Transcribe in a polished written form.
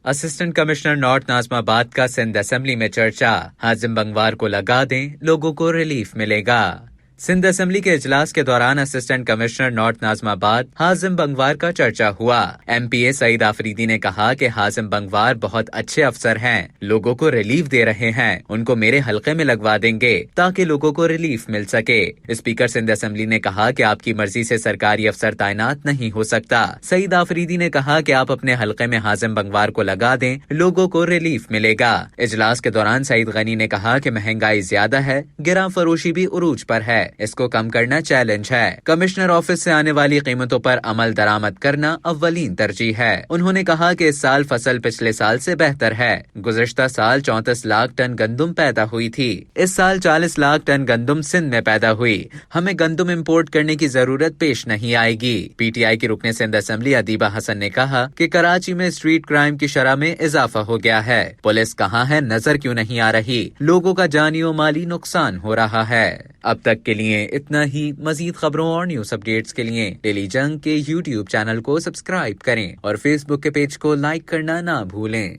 Assistant commissioner north ناظم آباد کا Sindh assembly میں چرچا، حازم بنگوار کو لگا دیں، لوگوں کو ریلیف ملے گا۔ سندھ اسمبلی کے اجلاس کے دوران اسسٹنٹ کمشنر نارتھ ناظم آباد حازم بنگوار کا چرچا ہوا۔ ایم پی اے سعید آفریدی نے کہا کہ حازم بنگوار بہت اچھے افسر ہیں، لوگوں کو ریلیف دے رہے ہیں، ان کو میرے حلقے میں لگوا دیں گے تاکہ لوگوں کو ریلیف مل سکے۔ اسپیکر سندھ اسمبلی نے کہا کہ آپ کی مرضی سے سرکاری افسر تعینات نہیں ہو سکتا۔ سعید آفریدی نے کہا کہ آپ اپنے حلقے میں حازم بنگوار کو لگا دیں، لوگوں کو ریلیف ملے گا۔ اجلاس کے دوران سعید غنی نے کہا کہ مہنگائی زیادہ ہے، گراں فروشی بھی عروج پر ہے، اس کو کم کرنا چیلنج ہے۔ کمشنر آفس سے آنے والی قیمتوں پر عمل درآمد کرنا اولین ترجیح ہے۔ انہوں نے کہا کہ اس سال فصل پچھلے سال سے بہتر ہے۔ گزشتہ سال 34 لاکھ ٹن گندم پیدا ہوئی تھی، اس سال 40 لاکھ ٹن گندم سندھ میں پیدا ہوئی، ہمیں گندم امپورٹ کرنے کی ضرورت پیش نہیں آئے گی۔ پی ٹی آئی کی رکن سندھ اسمبلی ادیبہ حسن نے کہا کہ کراچی میں اسٹریٹ کرائم کی شرح میں اضافہ ہو گیا ہے، پولیس کہاں ہے نظر کیوں نہیں آ رہی، لوگوں کا جانی و مالی نقصان ہو رہا ہے۔ اب تک کے لیے اتنا ہی۔ مزید خبروں اور نیوز اپڈیٹس کے لیے ڈیلی جنگ کے یوٹیوب چینل کو سبسکرائب کریں اور فیس بک کے پیج کو لائک کرنا نہ بھولیں۔